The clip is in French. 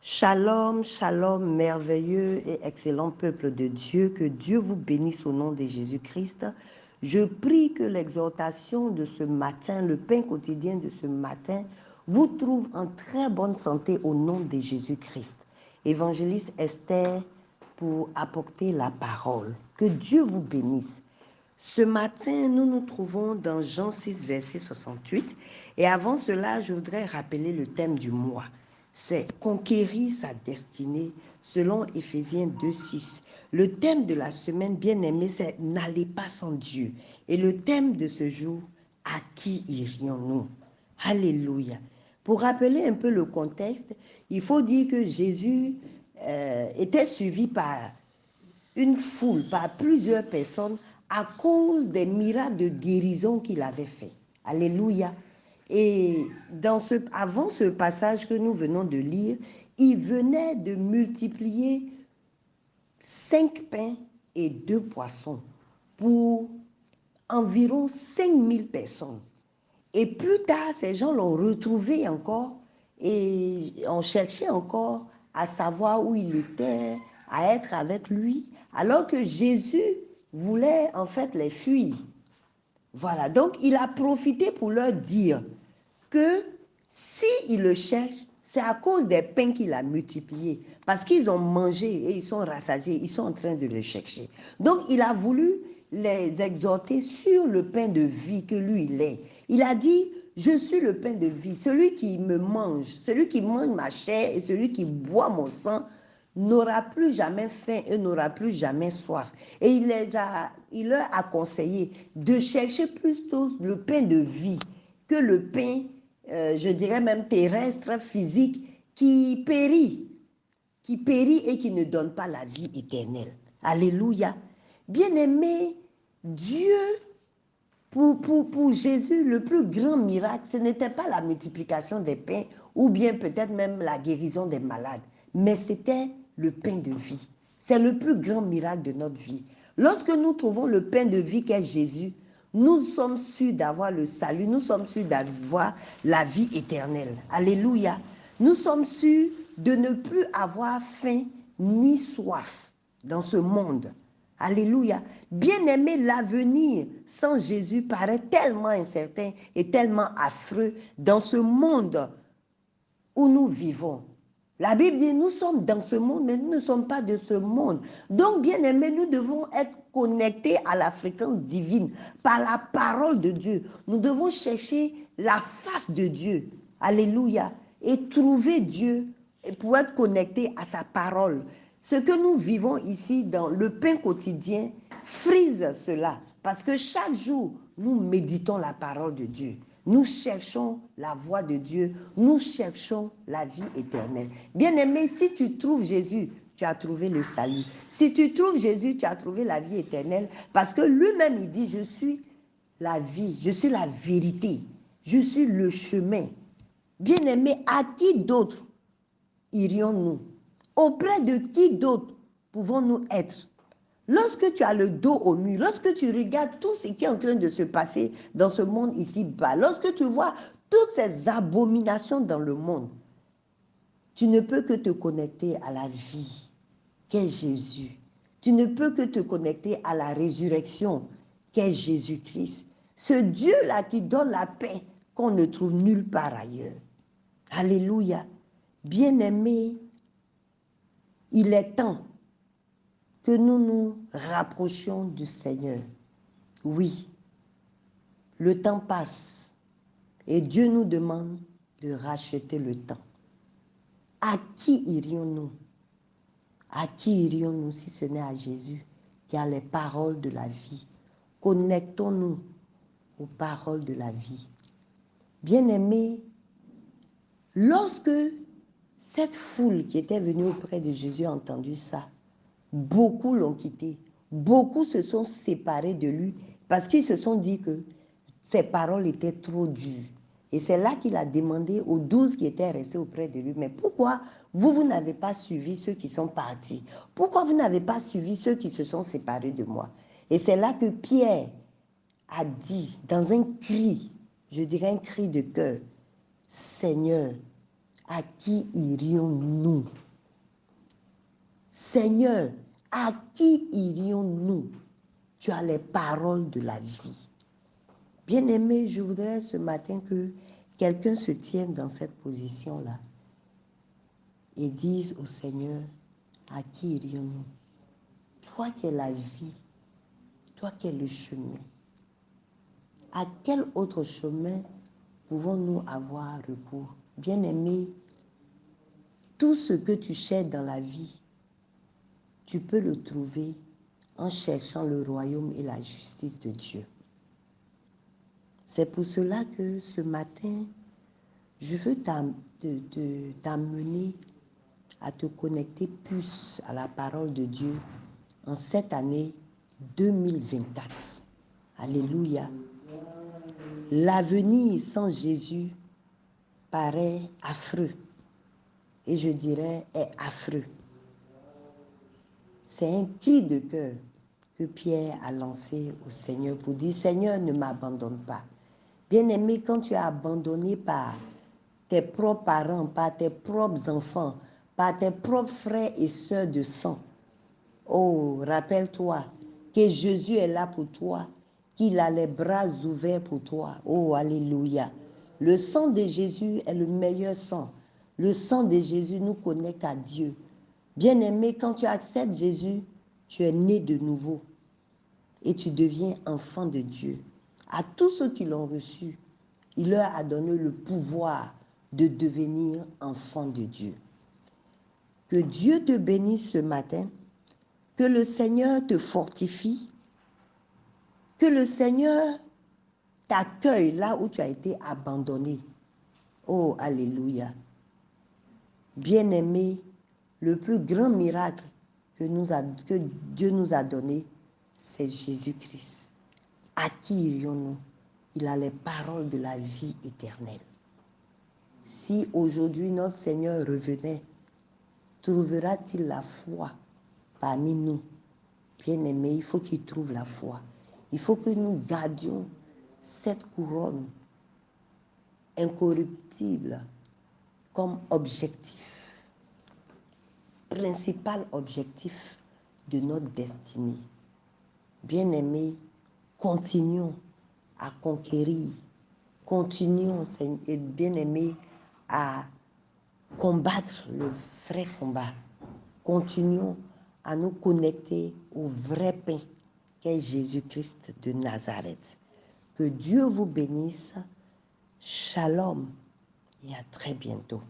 Shalom, shalom, merveilleux et excellent peuple de Dieu, que Dieu vous bénisse au nom de Jésus-Christ. Je prie que l'exhortation de ce matin, le pain quotidien de ce matin, vous trouve en très bonne santé au nom de Jésus-Christ. Évangéliste Esther pour apporter la parole. Que Dieu vous bénisse. Ce matin, nous nous trouvons dans Jean 6, verset 68. Et avant cela, je voudrais rappeler le thème du mois. C'est conquérir sa destinée selon Éphésiens 2, 6. Le thème de la semaine, bien aimé, c'est n'allez pas sans Dieu. Et le thème de ce jour, à qui irions-nous? Alléluia. Pour rappeler un peu le contexte, il faut dire que Jésus était suivi par une foule, par plusieurs personnes, à cause des miracles de guérison qu'il avait fait. Alléluia. Et avant ce passage que nous venons de lire, il venait de multiplier 5 pains et 2 poissons pour environ 5000 personnes. Et plus tard, ces gens l'ont retrouvé encore et on cherchait encore à savoir où il était, à être avec lui, alors que Jésus voulait en fait les fuir. Voilà, donc il a profité pour leur dire que s'ils le cherchent, c'est à cause des pains qu'il a multipliés. Parce qu'ils ont mangé et ils sont rassasiés, ils sont en train de le chercher. Donc il a voulu les exhorter sur le pain de vie que lui il est. Il a dit, je suis le pain de vie. Celui qui me mange, celui qui mange ma chair et celui qui boit mon sang n'aura plus jamais faim et n'aura plus jamais soif. Et il leur a conseillé de chercher plutôt le pain de vie que le pain, je dirais même terrestre, physique, qui périt et qui ne donne pas la vie éternelle. Alléluia. Bien-aimé, Dieu, pour Jésus, le plus grand miracle, ce n'était pas la multiplication des pains ou bien peut-être même la guérison des malades, mais c'était le pain de vie. C'est le plus grand miracle de notre vie. Lorsque nous trouvons le pain de vie qu'est Jésus, nous sommes sûrs d'avoir le salut, nous sommes sûrs d'avoir la vie éternelle. Alléluia. Nous sommes sûrs de ne plus avoir faim ni soif dans ce monde. Alléluia. Bien-aimé, l'avenir sans Jésus paraît tellement incertain et tellement affreux dans ce monde où nous vivons. La Bible dit, nous sommes dans ce monde, mais nous ne sommes pas de ce monde. Donc, bien-aimés, nous devons être connectés à la fréquence divine par la parole de Dieu. Nous devons chercher la face de Dieu. Alléluia. Et trouver Dieu pour être connectés à sa parole. Ce que nous vivons ici dans le pain quotidien frise cela. Parce que chaque jour, nous méditons la parole de Dieu. Nous cherchons la voix de Dieu. Nous cherchons la vie éternelle. Bien-aimé, si tu trouves Jésus, tu as trouvé le salut. Si tu trouves Jésus, tu as trouvé la vie éternelle. Parce que lui-même, il dit, je suis la vie, je suis la vérité, je suis le chemin. Bien-aimé, à qui d'autre irions-nous? Auprès de qui d'autre pouvons-nous être? Lorsque tu as le dos au mur, lorsque tu regardes tout ce qui est en train de se passer dans ce monde ici-bas, lorsque tu vois toutes ces abominations dans le monde, tu ne peux que te connecter à la vie qu'est Jésus. Tu ne peux que te connecter à la résurrection qu'est Jésus-Christ. Ce Dieu-là qui donne la paix qu'on ne trouve nulle part ailleurs. Alléluia. Bien-aimés, il est temps que nous nous rapprochions du Seigneur. Oui, le temps passe et Dieu nous demande de racheter le temps. À qui irions-nous? À qui irions-nous si ce n'est à Jésus qui a les paroles de la vie? Connectons-nous aux paroles de la vie. Bien-aimés, lorsque cette foule qui était venue auprès de Jésus a entendu ça, beaucoup l'ont quitté. Beaucoup se sont séparés de lui parce qu'ils se sont dit que ses paroles étaient trop dures. Et c'est là qu'il a demandé aux 12 qui étaient restés auprès de lui, mais pourquoi vous n'avez pas suivi ceux qui sont partis? Pourquoi vous n'avez pas suivi ceux qui se sont séparés de moi? Et c'est là que Pierre a dit, dans un cri, je dirais un cri de cœur, Seigneur, à qui irions-nous? Seigneur, à qui irions-nous? Tu as les paroles de la vie. Bien-aimé, je voudrais ce matin que quelqu'un se tienne dans cette position-là et dise au Seigneur, à qui irions-nous? Toi qui es la vie, toi qui es le chemin, à quel autre chemin pouvons-nous avoir recours? Bien-aimé, tout ce que tu cherches dans la vie, tu peux le trouver en cherchant le royaume et la justice de Dieu. C'est pour cela que ce matin, je veux t'amener à te connecter plus à la parole de Dieu en cette année 2024. Alléluia. L'avenir sans Jésus paraît affreux. Et je dirais est affreux. C'est un cri de cœur que Pierre a lancé au Seigneur pour dire, Seigneur, ne m'abandonne pas. Bien-aimé, quand tu es abandonné par tes propres parents, par tes propres enfants, par tes propres frères et sœurs de sang, oh, rappelle-toi que Jésus est là pour toi, qu'il a les bras ouverts pour toi. Oh, alléluia. Le sang de Jésus est le meilleur sang. Le sang de Jésus nous connecte à Dieu. Bien-aimé, quand tu acceptes Jésus, tu es né de nouveau et tu deviens enfant de Dieu. À tous ceux qui l'ont reçu, il leur a donné le pouvoir de devenir enfant de Dieu. Que Dieu te bénisse ce matin, que le Seigneur te fortifie, que le Seigneur t'accueille là où tu as été abandonné. Oh, alléluia. Bien-aimé, le plus grand miracle que Dieu nous a donné, c'est Jésus-Christ. À qui irions-nous? Il a les paroles de la vie éternelle. Si aujourd'hui notre Seigneur revenait, trouvera-t-il la foi parmi nous? Bien-aimé, il faut qu'il trouve la foi. Il faut que nous gardions cette couronne incorruptible comme objectif, principal objectif de notre destinée. Bien-aimés, continuons à conquérir, continuons, bien-aimés, à combattre le vrai combat. Continuons à nous connecter au vrai pain qu'est Jésus-Christ de Nazareth. Que Dieu vous bénisse. Shalom et à très bientôt.